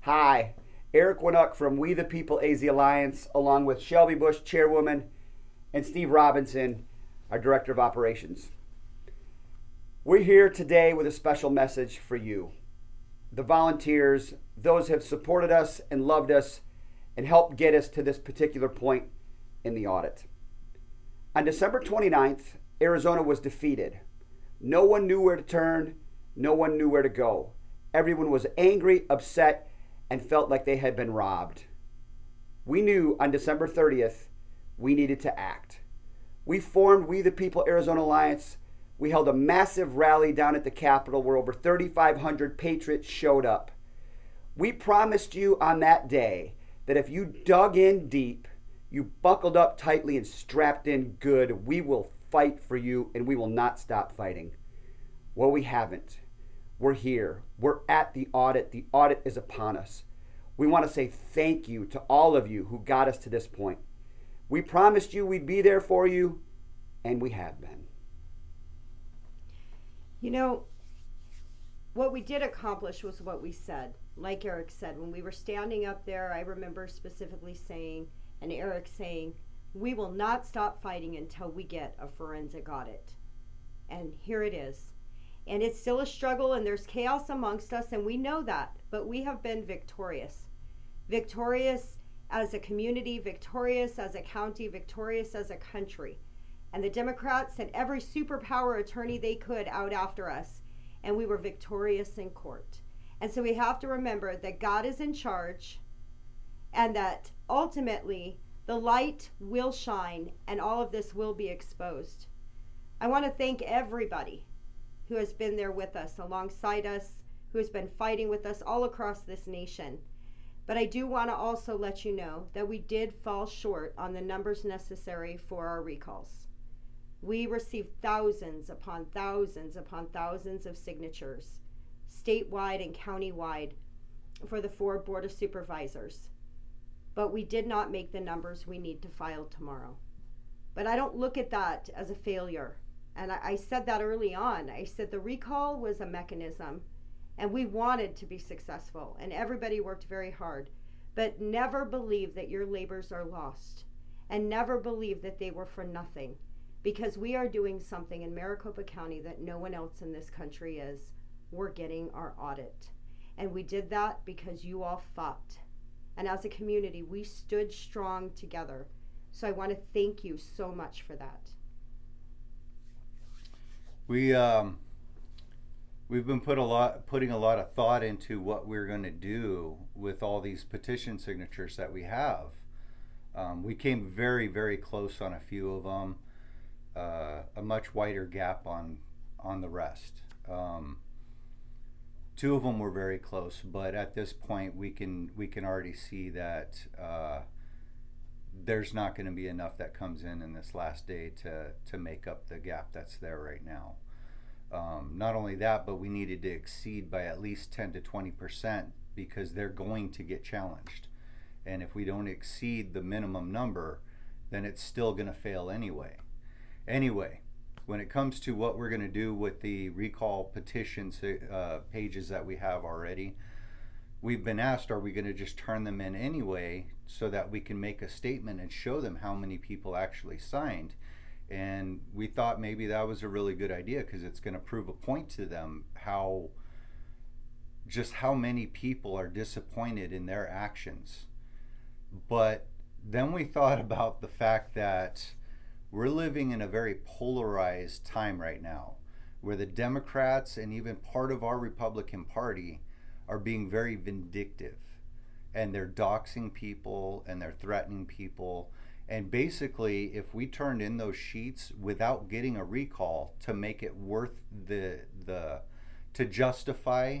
Hi, Eric Winnock from We the People AZ Alliance, along with Shelby Bush, Chairwoman, and Steve Robinson, our Director of Operations. We're here today with a special message for you, the volunteers, those who have supported us and loved us and helped get us to this particular point in the audit. On December 29th, Arizona was defeated. No one knew where to turn, no one knew where to go. Everyone was angry, upset, and felt like they had been robbed. We knew on December 30th we needed to act. We formed We the People Arizona Alliance. We held a massive rally down at the Capitol where over 3,500 patriots showed up. We promised you on that day that if you dug in deep, you buckled up tightly and strapped in good, we will fight for you and we will not stop fighting. Well, we haven't. We're here. We're at the audit. The audit is upon us. We want to say thank you to all of you who got us to this point. We promised you we'd be there for you, and we have been. You know, what we did accomplish was what we said. Like Eric said, when we were standing up there, I remember specifically saying, and Eric saying, we will not stop fighting until we get a forensic audit. And here it is. And it's still a struggle and there's chaos amongst us, and we know that, but we have been victorious. Victorious as a community, victorious as a county, victorious as a country. And the Democrats sent every superpower attorney they could out after us, and we were victorious in court. And so we have to remember that God is in charge and that ultimately the light will shine and all of this will be exposed. I want to thank everybody who has been there with us, alongside us, who has been fighting with us all across this nation. But I do want to also let you know that we did fall short on the numbers necessary for our recalls. We received thousands upon thousands upon thousands of signatures, statewide and countywide, for the 4 Board of Supervisors. But we did not make the numbers we need to file tomorrow. But I don't look at that as a failure. And I said that early on. I said the recall was a mechanism and we wanted to be successful and everybody worked very hard. But never believe that your labors are lost and never believe that they were for nothing, because we are doing something in Maricopa County that no one else in this country is. We're getting our audit. And we did that because you all fought. And as a community, we stood strong together. So I want to thank you so much for that. We've been putting a lot of thought into what we're going to do with all these petition signatures that we have. We came very, very close on a few of them. A much wider gap on the rest. 2 of them were very close, but at this point we can already see that there's not going to be enough that comes in this last day to make up the gap that's there right now. Not only that, but we needed to exceed by at least 10 to 20% because they're going to get challenged. And if we don't exceed the minimum number, then it's still going to fail anyway. Anyway, when it comes to what we're going to do with the recall petitions pages that we have already, we've been asked, are we going to just turn them in anyway so that we can make a statement and show them how many people actually signed? And we thought maybe that was a really good idea because it's going to prove a point to them how many people are disappointed in their actions. But then we thought about the fact that we're living in a very polarized time right now where the Democrats and even part of our Republican Party are being very vindictive, and they're doxing people and they're threatening people. And basically, if we turned in those sheets without getting a recall to make it worth to justify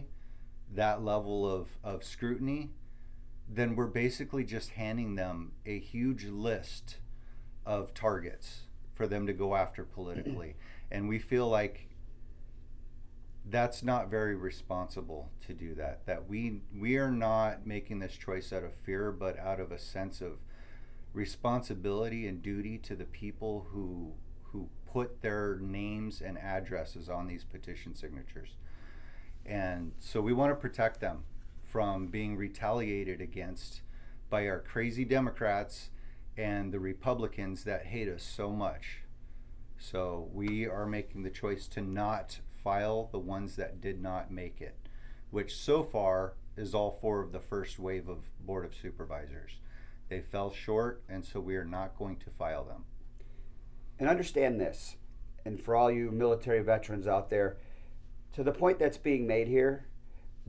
that level of scrutiny, then we're basically just handing them a huge list of targets for them to go after politically. And we feel like that's not very responsible to do that. That we are not making this choice out of fear, but out of a sense of responsibility and duty to the people who put their names and addresses on these petition signatures. And so we want to protect them from being retaliated against by our crazy Democrats and the Republicans that hate us so much. So we are making the choice to not file the ones that did not make it, which so far is all 4 of the first wave of Board of Supervisors. They fell short, and so we are not going to file them. And understand this, and for all you military veterans out there, to the point that's being made here,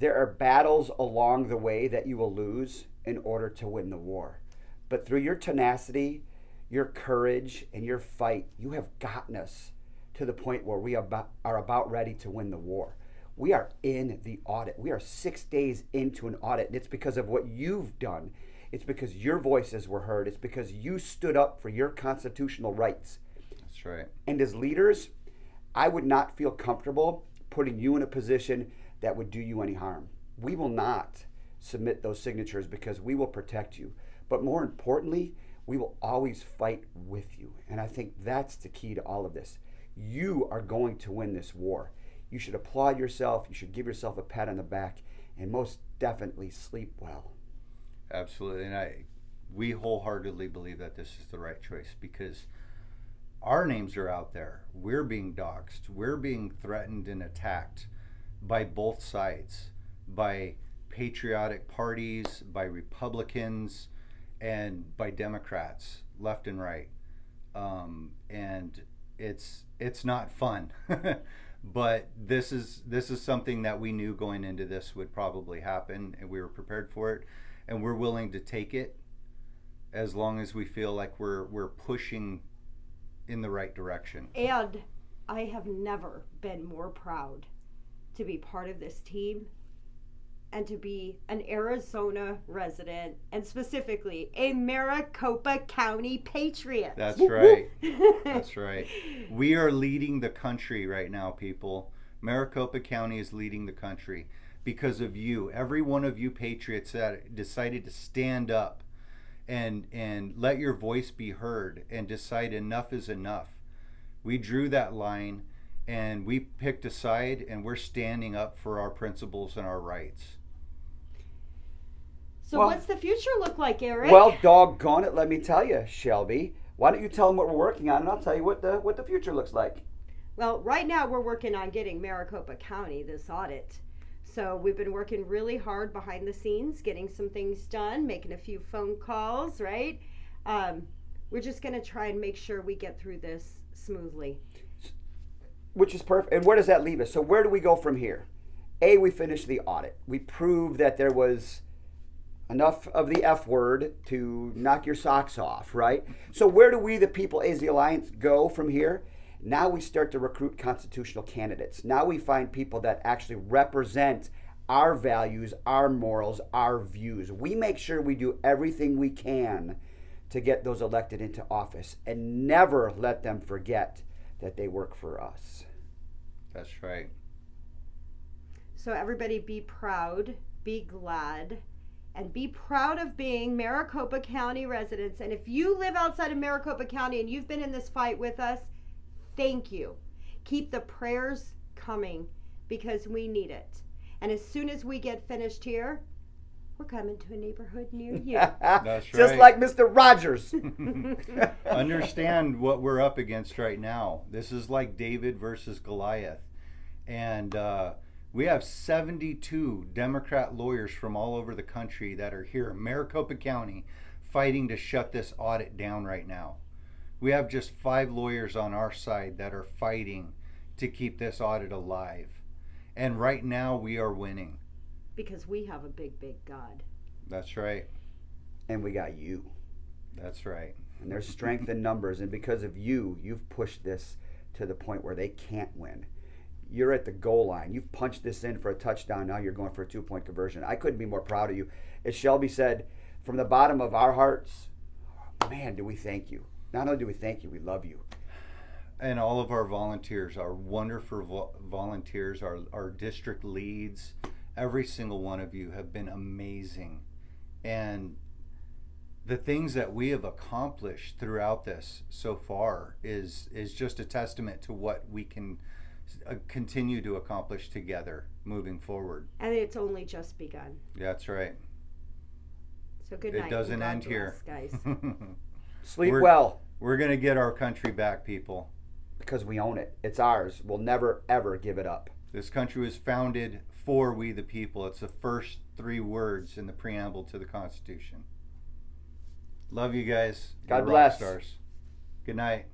there are battles along the way that you will lose in order to win the war. But through your tenacity, your courage, and your fight, you have gotten us to the point where we are about ready to win the war. We are in the audit. We are 6 days into an audit, and it's because of what you've done. It's because your voices were heard. It's because you stood up for your constitutional rights. That's right. And as leaders, I would not feel comfortable putting you in a position that would do you any harm. We will not submit those signatures because we will protect you. But more importantly, we will always fight with you. And I think that's the key to all of this. You are going to win this war. You should applaud yourself. You should give yourself a pat on the back, and most definitely sleep well. Absolutely. And we wholeheartedly believe that this is the right choice because our names are out there. We're being doxxed. We're being threatened and attacked by both sides, by patriotic parties, by Republicans, and by Democrats, left and right. And it's not fun. But this is something that we knew going into this would probably happen, and we were prepared for it, and we're willing to take it as long as we feel like we're pushing in the right direction. And I have never been more proud to be part of this team and to be an Arizona resident, and specifically a Maricopa County Patriot. That's right. That's right. We are leading the country right now, people. Maricopa County is leading the country because of you. Every one of you Patriots that decided to stand up and let your voice be heard and decide enough is enough. We drew that line and we picked a side, and we're standing up for our principles and our rights. So what's the future look like, Eric? Well, doggone it, let me tell you, Shelby. Why don't you tell them what we're working on, and I'll tell you what the future looks like. Well, right now we're working on getting Maricopa County this audit. So we've been working really hard behind the scenes, getting some things done, making a few phone calls, right? We're just going to try and make sure we get through this smoothly. Which is perfect. And where does that leave us? So where do we go from here? We finished the audit. We proved that there was enough of the F word to knock your socks off, right? So where do we, the People AZ Alliance, go from here? Now we start to recruit constitutional candidates. Now we find people that actually represent our values, our morals, our views. We make sure we do everything we can to get those elected into office and never let them forget that they work for us. That's right. So everybody be proud, be glad, and be proud of being Maricopa County residents. And if you live outside of Maricopa County and you've been in this fight with us, thank you. Keep the prayers coming because we need it. And as soon as we get finished here, we're coming to a neighborhood near you. That's right. Just like Mr. Rogers. Understand what we're up against right now. This is like David versus Goliath. And we have 72 Democrat lawyers from all over the country that are here in Maricopa County fighting to shut this audit down right now. We have just 5 lawyers on our side that are fighting to keep this audit alive. And right now we are winning. Because we have a big, big God. That's right. And we got you. That's right. And there's strength in numbers. And because of you, you've pushed this to the point where they can't win. You're at the goal line. You've punched this in for a touchdown. Now you're going for a 2-point conversion. I couldn't be more proud of you. As Shelby said, from the bottom of our hearts, man, do we thank you. Not only do we thank you, we love you. And all of our volunteers, our wonderful volunteers, our district leads, every single one of you have been amazing. And the things that we have accomplished throughout this so far is just a testament to what we can continue to accomplish together moving forward. And it's only just begun. That's right. So good It night. doesn't and God end here. bless, guys. Sleep We're- well, We're going to get our country back, people. because we own it. It's ours. We'll never, ever give it up. This country was founded for we the people. It's the first 3 words in the preamble to the Constitution. Love you guys. God You're rock bless. stars. Good night.